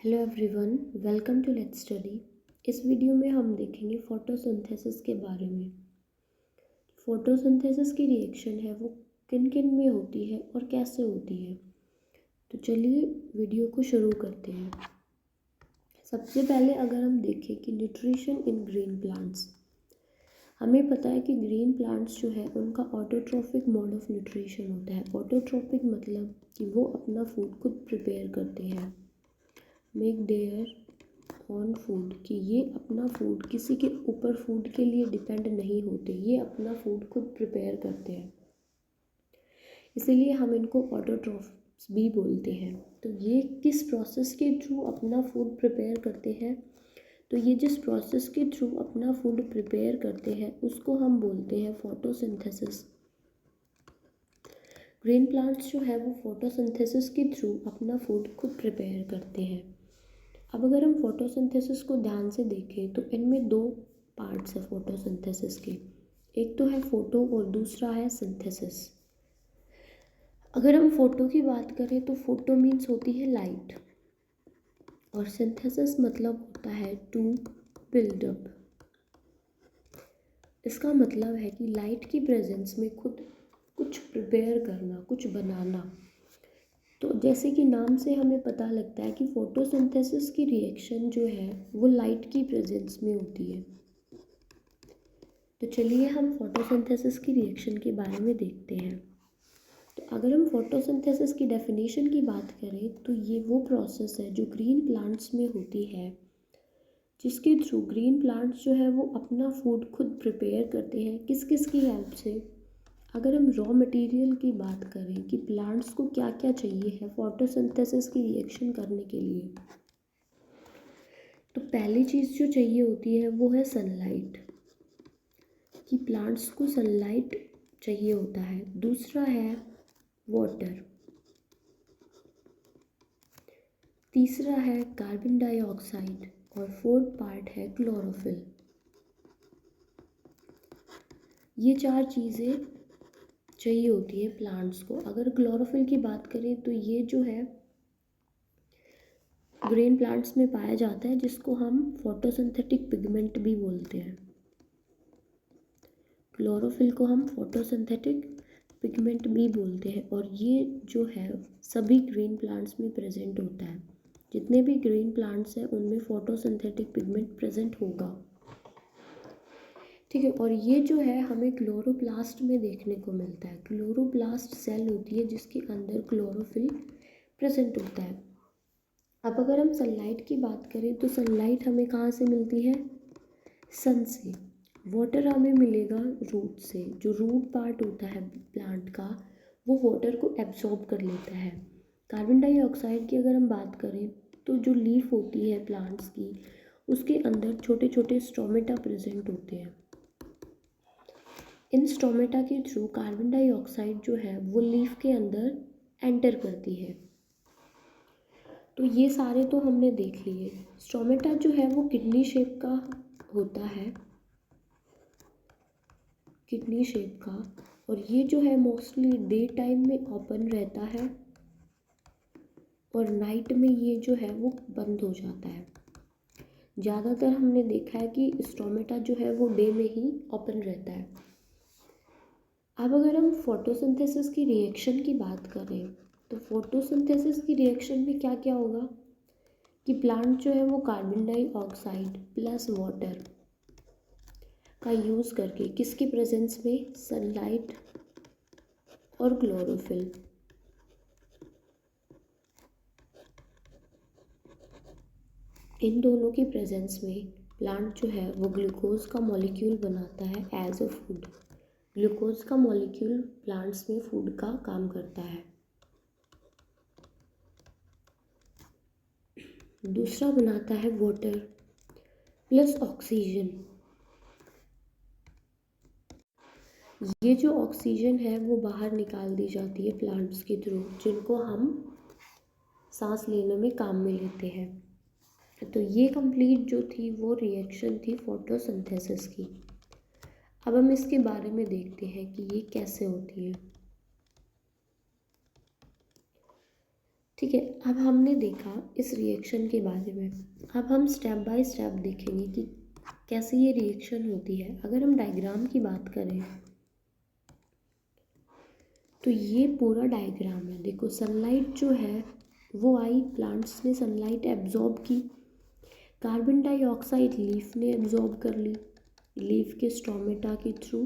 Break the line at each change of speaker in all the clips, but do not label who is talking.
Hello everyone, welcome to let's study. इस video में हम देखेंगे फोटोसिंथेसिस के बारे में। फोटोसिंथेसिस की रिएक्शन है वो किन किन में होती है और कैसे होती है। तो चलिए वीडियो को शुरू करते हैं। सबसे पहले अगर हम देखें कि न्यूट्रिशन इन ग्रीन प्लांट्स, हमें पता है कि ग्रीन प्लांट्स जो है उनका ऑटोट्रॉफिक मोड ऑफ न्यूट्रिशन होता है। ऑटोट्रॉफिक मतलब कि वो अपना फूड खुद प्रिपेयर करते हैं। मेक देयर ऑन फूड, कि ये अपना फूड किसी के ऊपर फूड के लिए डिपेंड नहीं होते, ये अपना फूड खुद प्रिपेयर करते हैं, इसीलिए हम इनको ऑटोट्रॉफ्स भी बोलते हैं। तो ये किस प्रोसेस के थ्रू अपना फूड प्रिपेयर करते हैं? तो ये जिस प्रोसेस के थ्रू अपना फूड प्रिपेयर करते हैं उसको हम बोलते हैं फोटोसिंथेसिस। ग्रीन प्लांट्स जो है वो फोटोसिंथेसिस के थ्रू अपना फूड खुद प्रिपेयर करते हैं। अब अगर हम फोटोसिंथेसिस को ध्यान से देखें तो इनमें दो पार्ट्स है फोटोसिंथेसिस के। एक तो है फोटो और दूसरा है सिंथेसिस। अगर हम फोटो की बात करें तो फोटो मीन्स होती है लाइट और सिंथेसिस मतलब होता है टू बिल्डअप। इसका मतलब है कि लाइट की प्रेजेंस में खुद कुछ प्रिपेयर करना, कुछ बनाना। तो जैसे कि नाम से हमें पता लगता है कि फोटोसिंथेसिस की रिएक्शन जो है वो लाइट की प्रेजेंस में होती है। तो चलिए हम फोटोसिंथेसिस की रिएक्शन के बारे में देखते हैं। तो अगर हम फोटोसिंथेसिस की डेफिनेशन की बात करें तो ये वो प्रोसेस है जो ग्रीन प्लांट्स में होती है, जिसके थ्रू ग्रीन प्लांट्स जो है वो अपना फूड खुद प्रिपेयर करते हैं। किस किस की हेल्प से? अगर हम रॉ मटेरियल की बात करें कि प्लांट्स को क्या क्या चाहिए है फोटोसिंथेसिस की रिएक्शन करने के लिए, तो पहली चीज़ जो चाहिए होती है वो है सनलाइट, कि प्लांट्स को सनलाइट चाहिए होता है। दूसरा है वाटर, तीसरा है कार्बन डाइऑक्साइड और फोर्थ पार्ट है क्लोरोफिल। ये चार चीज़ें चाहिए होती है प्लांट्स को। अगर क्लोरोफिल की बात करें तो ये जो है ग्रीन प्लांट्स में पाया जाता है, जिसको हम फोटोसिंथेटिक पिगमेंट भी बोलते हैं। क्लोरोफिल को हम फोटोसिंथेटिक पिगमेंट भी बोलते हैं और ये जो है सभी ग्रीन प्लांट्स में प्रेजेंट होता है। जितने भी ग्रीन प्लांट्स हैं उनमें फोटोसिंथेटिक पिगमेंट प्रेजेंट होगा, ठीक है। और ये जो है हमें क्लोरोप्लास्ट में देखने को मिलता है। क्लोरोप्लास्ट सेल होती है जिसके अंदर क्लोरोफिल प्रेजेंट होता है। अब अगर हम सनलाइट की बात करें तो सनलाइट हमें कहाँ से मिलती है? सन से। वाटर हमें मिलेगा रूट से। जो रूट पार्ट होता है प्लांट का वो वाटर को एब्जॉर्ब कर लेता है। कार्बन डाइऑक्साइड की अगर हम बात करें तो जो लीफ होती है प्लांट्स की उसके अंदर छोटे छोटे स्टोमेटा प्रेजेंट होते हैं। इन स्टोमेटा के थ्रू कार्बन डाइऑक्साइड जो है वो लीफ के अंदर एंटर करती है। तो ये सारे तो हमने देख लिए। स्टोमेटा जो है वो किडनी शेप का होता है, किडनी शेप का, और ये जो है मोस्टली डे टाइम में ओपन रहता है और नाइट में ये जो है वो बंद हो जाता है। ज़्यादातर हमने देखा है कि स्टोमेटा जो है वो डे में ही ओपन रहता है। अब अगर हम फोटोसिंथेसिस की रिएक्शन की बात करें तो फोटोसिंथेसिस की रिएक्शन में क्या क्या होगा कि प्लांट जो है वो कार्बन डाइऑक्साइड प्लस वाटर का यूज़ करके किसकी प्रेजेंस में? सनलाइट और क्लोरोफिल, इन दोनों की प्रेजेंस में प्लांट जो है वो ग्लूकोज का मॉलिक्यूल बनाता है एज अ फूड। ग्लूकोज का मॉलिक्यूल प्लांट्स में फूड का काम करता है। दूसरा बनाता है वाटर प्लस ऑक्सीजन। ये जो ऑक्सीजन है वो बाहर निकाल दी जाती है प्लांट्स के थ्रू, जिनको हम सांस लेने में काम में लेते हैं। तो ये कंप्लीट जो थी वो रिएक्शन थी फोटोसिंथेसिस की। अब हम इसके बारे में देखते हैं कि ये कैसे होती है। ठीक है, अब हमने देखा इस रिएक्शन के बारे में। अब हम स्टेप बाय स्टेप देखेंगे कि कैसे ये रिएक्शन होती है। अगर हम डायग्राम की बात करें तो ये पूरा डायग्राम है। देखो सनलाइट जो है वो आई, प्लांट्स ने सनलाइट एब्जॉर्ब की, कार्बन डाइऑक्साइड लीफ ने एब्जॉर्ब कर ली, लीफ के स्टोमेटा के थ्रू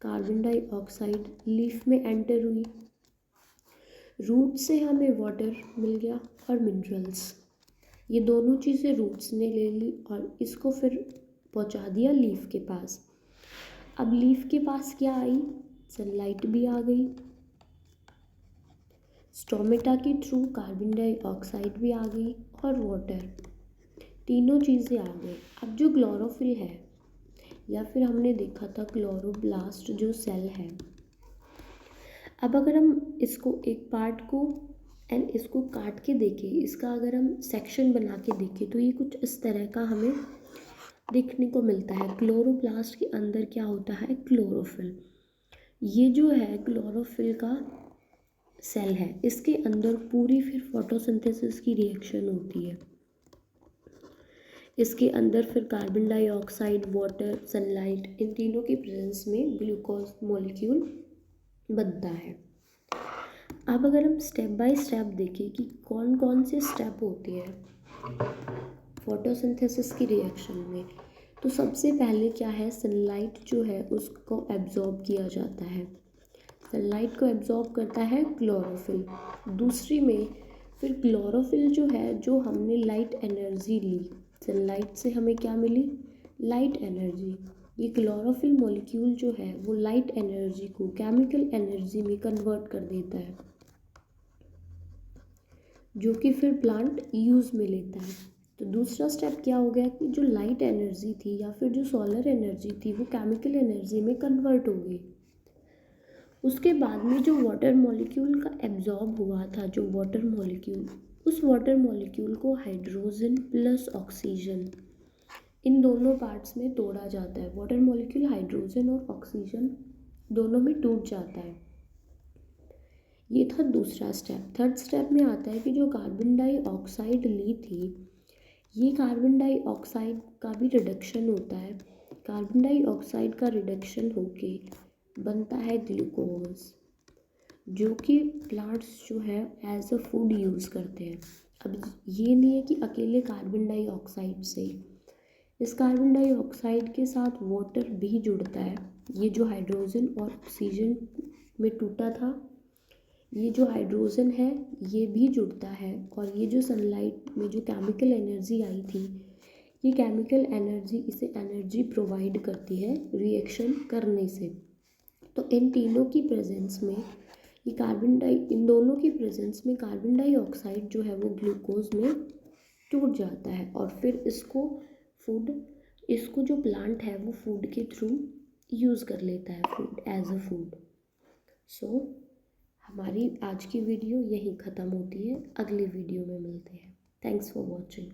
कार्बन डाइऑक्साइड लीफ में एंटर हुई, रूट से हमें वाटर मिल गया और मिनरल्स। ये दोनों चीज़ें रूट्स ने ले ली और इसको फिर पहुंचा दिया लीफ के पास। अब लीफ के पास क्या आई, सनलाइट भी आ गई, स्टोमेटा के थ्रू कार्बन डाइऑक्साइड भी आ गई और वाटर, तीनों चीज़ें आ गई। अब जो क्लोरोफिल है या फिर हमने देखा था क्लोरोप्लास्ट जो सेल है, अब अगर हम इसको एक पार्ट को एंड इसको काट के देखें, इसका अगर हम सेक्शन बना के देखें तो ये कुछ इस तरह का हमें देखने को मिलता है। क्लोरोप्लास्ट के अंदर क्या होता है, क्लोरोफिल। ये जो है क्लोरोफिल का सेल है, इसके अंदर पूरी फिर फोटोसिंथेसिस की रिएक्शन होती है। इसके अंदर फिर कार्बन डाइऑक्साइड, वाटर, सनलाइट, इन तीनों की प्रेजेंस में ग्लूकोज मॉलिक्यूल बनता है। अब अगर हम स्टेप बाय स्टेप देखें कि कौन कौन से स्टेप होते हैं फोटोसिंथेसिस की रिएक्शन में, तो सबसे पहले क्या है, सनलाइट जो है उसको एब्जॉर्ब किया जाता है। सनलाइट को एब्जॉर्ब करता है क्लोरोफिल। दूसरी में फिर क्लोरोफिल जो है, जो हमने लाइट एनर्जी ली, सनलाइट से हमें क्या मिली, लाइट एनर्जी। ये क्लोरोफिल मॉलिक्यूल जो है वो लाइट एनर्जी को केमिकल एनर्जी में कन्वर्ट कर देता है, जो कि फिर प्लांट यूज़ में लेता है। तो दूसरा स्टेप क्या हो गया कि जो लाइट एनर्जी थी या फिर जो सोलर एनर्जी थी वो केमिकल एनर्जी में कन्वर्ट हो गई। उसके बाद में जो वाटर मॉलिक्यूल का एब्जॉर्ब हुआ था, जो वाटर मॉलिक्यूल, उस वाटर मॉलिक्यूल को हाइड्रोजन प्लस ऑक्सीजन, इन दोनों पार्ट्स में तोड़ा जाता है। वाटर मॉलिक्यूल हाइड्रोजन और ऑक्सीजन दोनों में टूट जाता है। ये था दूसरा स्टेप। थर्ड स्टेप में आता है कि जो कार्बन डाइऑक्साइड ली थी, ये कार्बन डाइऑक्साइड का भी रिडक्शन होता है। कार्बन डाइऑक्साइड का रिडक्शन होके बनता है ग्लूकोज, जो कि प्लांट्स जो है एज अ फूड यूज़ करते हैं। अब ये नहीं है कि अकेले कार्बन डाइऑक्साइड से, इस कार्बन डाइऑक्साइड के साथ वाटर भी जुड़ता है। ये जो हाइड्रोजन और ऑक्सीजन में टूटा था, ये जो हाइड्रोजन है ये भी जुड़ता है, और ये जो सनलाइट में जो केमिकल एनर्जी आई थी, ये केमिकल एनर्जी इसे एनर्जी प्रोवाइड करती है रिएक्शन करने से। तो इन तीनों की प्रेजेंस में ये इन दोनों की प्रेजेंस में कार्बन डाइऑक्साइड जो है वो ग्लूकोज में टूट जाता है, और फिर इसको जो प्लांट है वो फूड के थ्रू यूज़ कर लेता है, फूड एज अ फूड। सो हमारी आज की वीडियो यहीं ख़त्म होती है, अगली वीडियो में मिलते हैं। Thanks for watching.